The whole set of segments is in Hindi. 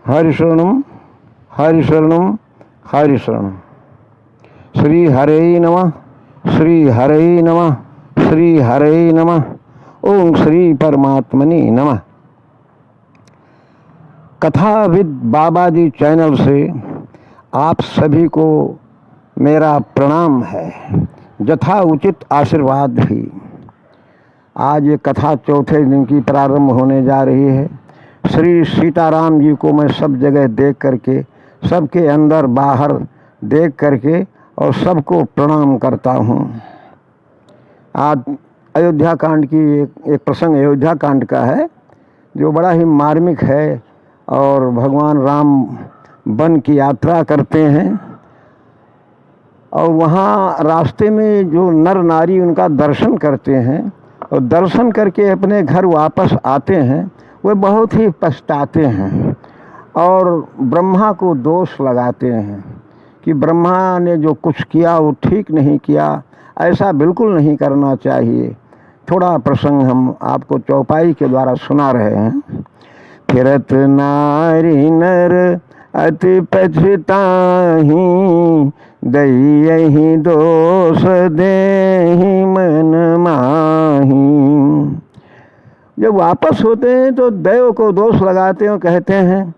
हरिशरणम हरिशरणम हरिशरणम। श्री हरे नमः, श्री हरे नमः, श्री हरे नमः। ओम श्री परमात्मने नमः। कथाविद बाबा जी चैनल से आप सभी को मेरा प्रणाम है, यथा उचित आशीर्वाद भी। आज ये कथा चौथे दिन की प्रारंभ होने जा रही है। श्री सीताराम जी को मैं सब जगह देख करके, सबके अंदर बाहर देख करके और सबको प्रणाम करता हूँ। आज अयोध्या कांड की एक प्रसंग अयोध्या कांड का है जो बड़ा ही मार्मिक है। और भगवान राम वन की यात्रा करते हैं और वहाँ रास्ते में जो नर नारी उनका दर्शन करते हैं और दर्शन करके अपने घर वापस आते हैं, वे बहुत ही पछताते हैं और ब्रह्मा को दोष लगाते हैं कि ब्रह्मा ने जो कुछ किया वो ठीक नहीं किया, ऐसा बिल्कुल नहीं करना चाहिए। थोड़ा प्रसंग हम आपको चौपाई के द्वारा सुना रहे हैं। फिरत नारी नर अति पछताही, दई दोष देहि मन माही। जब वापस होते हैं तो दैव को दोष लगाते हैं और कहते हैं,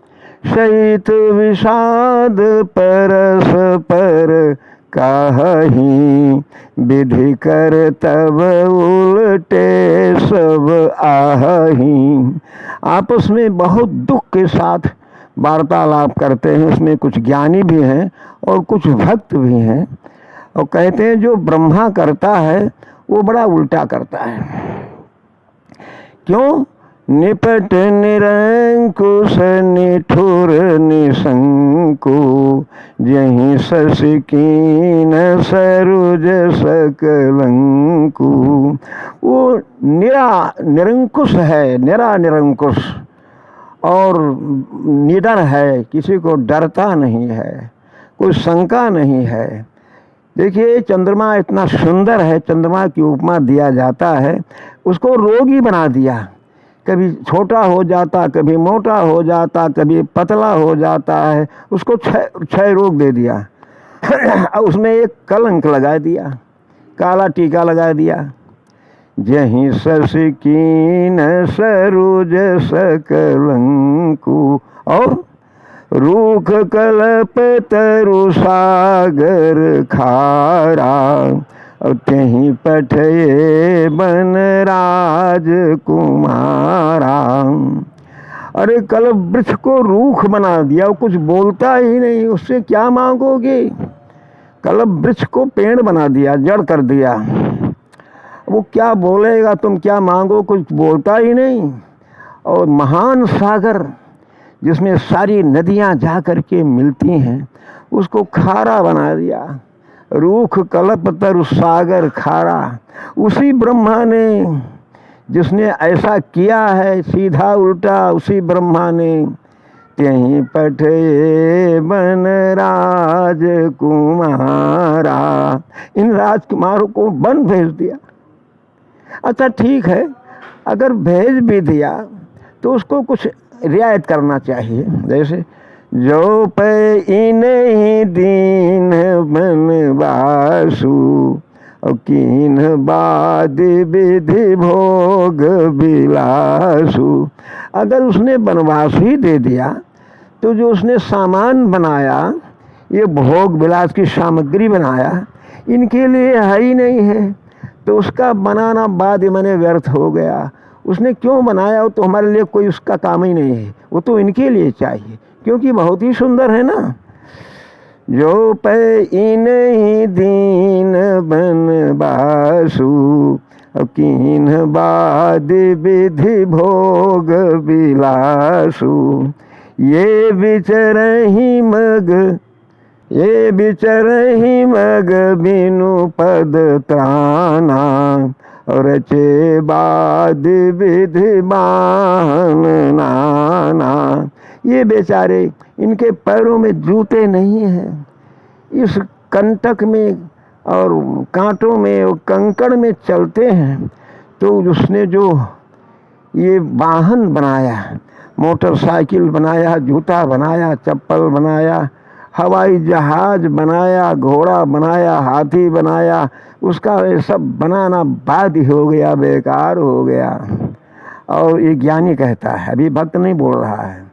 शयित विषाद परस पर काहि, विधि कर तब उल्टे सब आही। आपस में बहुत दुख के साथ वार्तालाप करते हैं। उसमें कुछ ज्ञानी भी हैं और कुछ भक्त भी हैं और कहते हैं जो ब्रह्मा करता है वो बड़ा उल्टा करता है। क्यों? निपट निरंकुश निठुर निशंकु, जहीं शशि कीन सरुज सकलंकु। वो निरंकुश है, निरंकुश और निडर है, किसी को डरता नहीं है, कोई शंका नहीं है। देखिए चंद्रमा इतना सुंदर है, चंद्रमा की उपमा दिया जाता है, उसको रोगी बना दिया। कभी छोटा हो जाता, कभी मोटा हो जाता, कभी पतला हो जाता है, उसको क्षय रोग दे दिया। उसमें एक कलंक लगा दिया, काला टीका लगा दिया। जहीं शशि कीन सरुज सकलंकु, और रूख कल्प तरु सागर खारा, और त्यहीं पठये बन राज कुमारा। अरे कल्प वृक्ष को रूख बना दिया, वो कुछ बोलता ही नहीं, उससे क्या मांगोगे? कल्प वृक्ष को पेड़ बना दिया, जड़ कर दिया, वो क्या बोलेगा? तुम क्या मांगो? कुछ बोलता ही नहीं। और महान सागर जिसमें सारी नदियां जा कर के मिलती हैं, उसको खारा बना दिया। रूख कल्प तरु सागर खारा। उसी ब्रह्मा ने जिसने ऐसा किया है, सीधा उल्टा, उसी ब्रह्मा ने त्यहीं पठये बन राज कुमारा, इन राजकुमारों को वन भेज दिया। अच्छा ठीक है, अगर भेज भी दिया तो उसको कुछ रियायत करना चाहिए। जैसे जो पे इन्हीं दीन बनवासु, और कीन बाद विधि भोग बिलासु। अगर उसने बनवास ही दे दिया तो जो उसने सामान बनाया, ये भोग विलास की सामग्री बनाया, इनके लिए है ही नहीं है, तो उसका बनाना बाद मैंने व्यर्थ हो गया। उसने क्यों बनाया? वो तो हमारे लिए कोई उसका काम ही नहीं है, वो तो इनके लिए चाहिए, क्योंकि बहुत ही सुंदर है ना। जो पे इन्हीं दीन बनवासु, कीन बाद विधि भोग बिलासु। ये बिचरहि मग बिनु पद त्राना, रचे बाद विधि बाहन नाना। ये बेचारे, इनके पैरों में जूते नहीं हैं, इस कंटक में और कांटों में और कंकड़ में चलते हैं। तो उसने जो ये वाहन बनाया, मोटरसाइकिल बनाया, जूता बनाया, चप्पल बनाया, हवाई जहाज बनाया, घोड़ा बनाया, हाथी बनाया, उसका ये सब बनाना बाध्य हो गया, बेकार हो गया। और ये ज्ञानी कहता है, अभी भक्त नहीं बोल रहा है,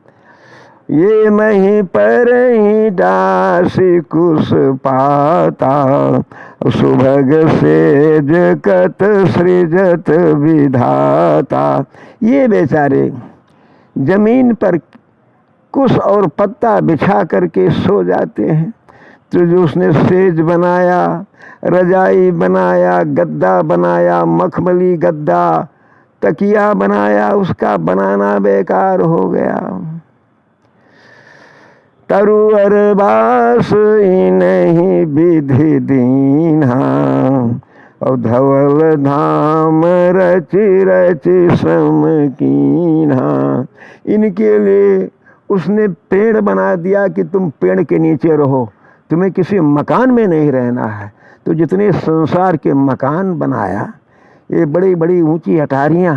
ये मही पर ही दासी कुश पाता, सुभग सेज कत सृजत विधाता। ये बेचारे जमीन पर कुश और पत्ता बिछा करके सो जाते हैं, तो जो उसने सेज बनाया, रजाई बनाया, गद्दा बनाया, मखमली गद्दा, तकिया बनाया, उसका बनाना बेकार हो गया। तरुअर बास नहीं विधि दीन्हा, और धवल धाम रचि रचि श्रम कीन्हा। इनके लिए उसने पेड़ बना दिया कि तुम पेड़ के नीचे रहो, तुम्हें किसी मकान में नहीं रहना है। तो जितने संसार के मकान बनाया, ये बड़ी बड़ी ऊंची अटारियां,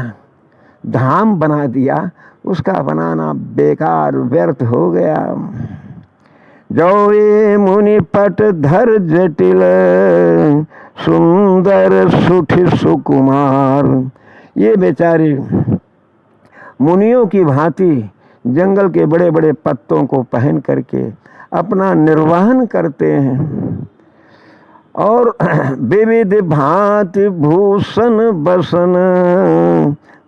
धाम बना दिया, उसका बनाना बेकार व्यर्थ हो गया। जो ये मुनि पट धर जटिल, सुंदर सुठ सुकुमार। ये बेचारे मुनियों की भांति जंगल के बड़े बड़े पत्तों को पहन करके अपना निर्वहन करते हैं, और विविध भांति भूषण बसन,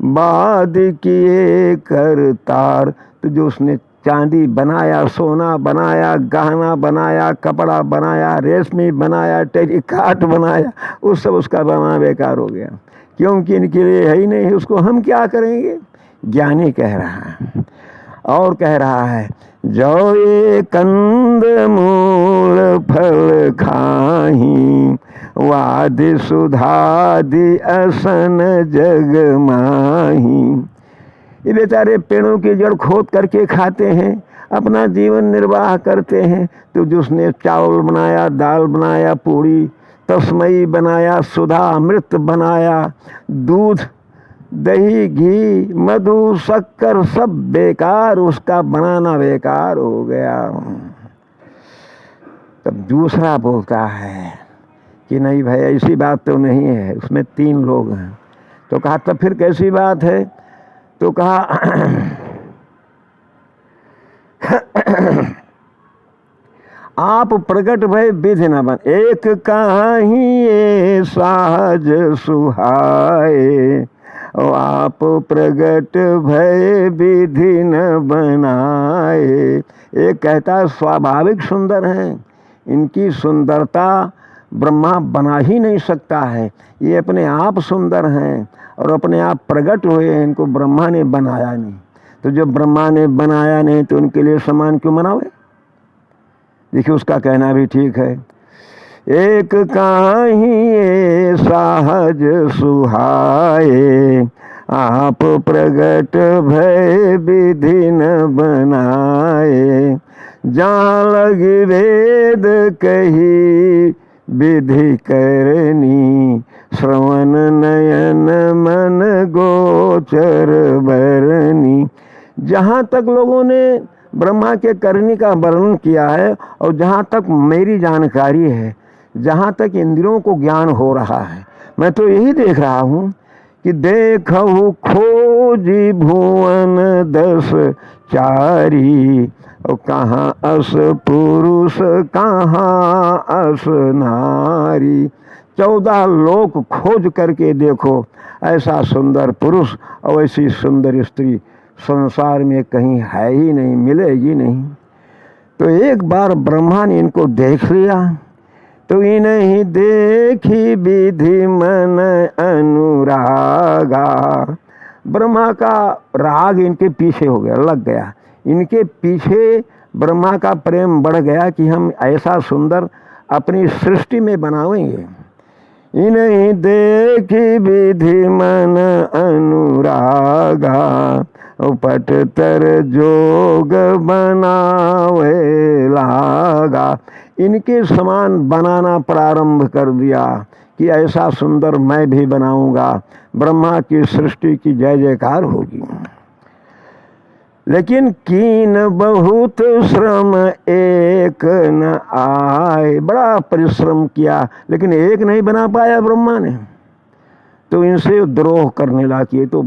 बाद किए करतार। तो जो उसने चांदी बनाया, सोना बनाया, गहना बनाया, कपड़ा बनाया, रेशमी बनाया, टेरिकाट बनाया, उस सब उसका बना बेकार हो गया, क्योंकि इनके लिए है ही नहीं, उसको हम क्या करेंगे। ज्ञानी कह रहा है, और कह रहा है, जो ये कंद मूल फल खाही, वादि सुधादि असन जग माही। ये बेचारे पेड़ों की जड़ खोद करके खाते हैं, अपना जीवन निर्वाह करते हैं। तो जिसने चावल बनाया, दाल बनाया, पूड़ी तस्मई बनाया, सुधा अमृत बनाया, दूध दही घी मधु शक्कर सब बेकार, उसका बनाना बेकार हो गया। तब दूसरा बोलता है कि नहीं भाई ऐसी बात तो नहीं है, उसमें 3 लोग हैं। तो कहा तब फिर कैसी बात है। तो कहा आप प्रकट भय विधि न बन, एक काहीं ये साज सुहाए, आप प्रगट भय विधि न बनाए। एक कहता स्वाभाविक सुंदर हैं, इनकी सुंदरता ब्रह्मा बना ही नहीं सकता है, ये अपने आप सुंदर हैं और अपने आप प्रकट हुए हैं, इनको ब्रह्मा ने बनाया नहीं। तो जब ब्रह्मा ने बनाया नहीं तो उनके लिए समान क्यों बनावे। देखिए उसका कहना भी ठीक है, एक काहीं सहज सुहाए, आप प्रगट भय विधि न बनाए। जहाँ लगी वेद कही विधि करनी, श्रवण नयन मन गोचर बरनी। जहाँ तक लोगों ने ब्रह्मा के करनी का वर्णन किया है, और जहाँ तक मेरी जानकारी है, जहाँ तक इंद्रियों को ज्ञान हो रहा है, मैं तो यही देख रहा हूँ कि देखहु खोजी भुवन 10 चारी, और कहाँ अस पुरुष कहाँ अस नारी। 14 लोक खोज करके देखो, ऐसा सुंदर पुरुष और ऐसी सुंदर स्त्री संसार में कहीं है ही नहीं, मिलेगी नहीं। तो एक बार ब्रह्मा ने इनको देख लिया, तो इन्हीं देखी विधि मन अनुरागा। ब्रह्मा का राग इनके पीछे हो गया, लग गया, इनके पीछे ब्रह्मा का प्रेम बढ़ गया कि हम ऐसा सुंदर अपनी सृष्टि में बनावेंगे। इन्हीं देखी विधि मन अनुरागा, पट तर जोग बनावे लागा। इनके समान बनाना प्रारंभ कर दिया कि ऐसा सुंदर मैं भी बनाऊंगा, ब्रह्मा की सृष्टि की जय जयकार होगी। लेकिन कीन बहुत श्रम एक न आए, बड़ा परिश्रम किया लेकिन एक नहीं बना पाया ब्रह्मा ने, तो इनसे द्रोह करने लगा। ये तो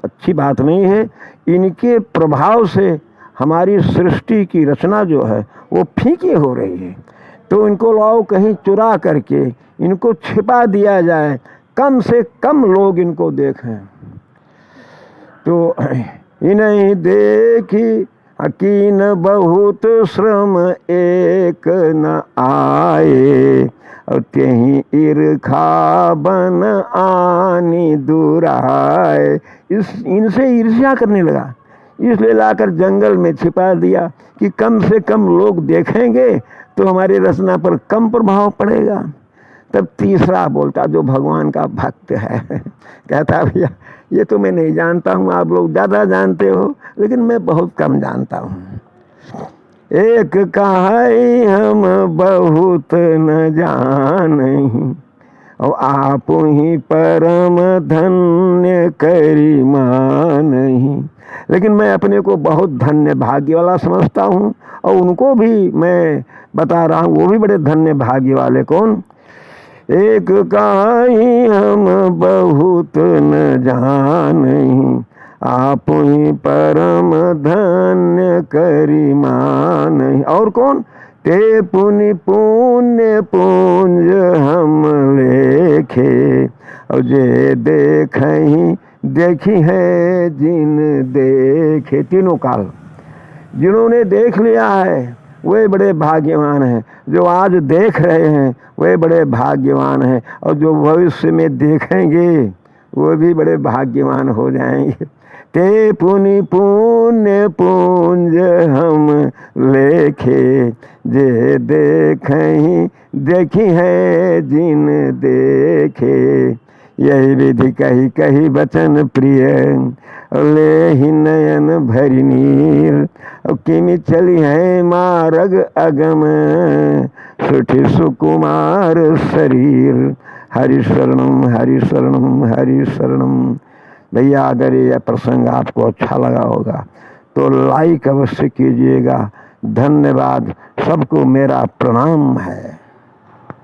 अच्छी बात नहीं है। इनके प्रभाव से हमारी सृष्टि की रचना जो है वो फीकी हो रही है, तो इनको लाओ कहीं चुरा करके इनको छिपा दिया जाए, कम से कम लोग इनको देखें। तो इन्हीं देखी कीन बहुत श्रम एक न आए, और त्यहीं ईर्खा बन आनी दुराए। इनसे ईर्ष्या करने लगा, इसलिए लाकर जंगल में छिपा दिया कि कम से कम लोग देखेंगे तो हमारी रचना पर कम प्रभाव पड़ेगा। तब तीसरा बोलता, जो भगवान का भक्त है, कहता भैया ये तो मैं नहीं जानता हूँ, आप लोग ज़्यादा जानते हो, लेकिन मैं बहुत कम जानता हूँ। एक कहाई हम बहुत न जानहीं, और आप ही परम धन्य करी मानहीं। लेकिन मैं अपने को बहुत धन्य भाग्य वाला समझता हूँ, और उनको भी मैं बता रहा हूँ वो भी बड़े धन्य भाग्य वाले। कौन? एक कहाई हम बहुत न जानहीं, आप ही परम धन्य करी मानहीं। और कौन? ते पुनि पुण्य पुंज हम लेखे, और जे देखहीं देखी है जिन देखे। तीनों काल जिन्होंने देख लिया है वे बड़े भाग्यवान हैं, जो आज देख रहे हैं वे बड़े भाग्यवान हैं, और जो भविष्य में देखेंगे वो भी बड़े भाग्यवान हो जाएंगे। ते पुनि पुण्य पुंज हम लेखे, जे देखहीं देखी है जिन देखे। यही विधि कही कही बचन प्रिय, ले ही नयन भरी नीर, और किमि चली है मार्ग अगम, सुठी सुकुमार शरीर। हरि शरणम हरि शरणम हरि शरणम। भैया अगर यह प्रसंग आपको अच्छा लगा होगा तो लाइक अवश्य कीजिएगा। धन्यवाद, सबको मेरा प्रणाम है।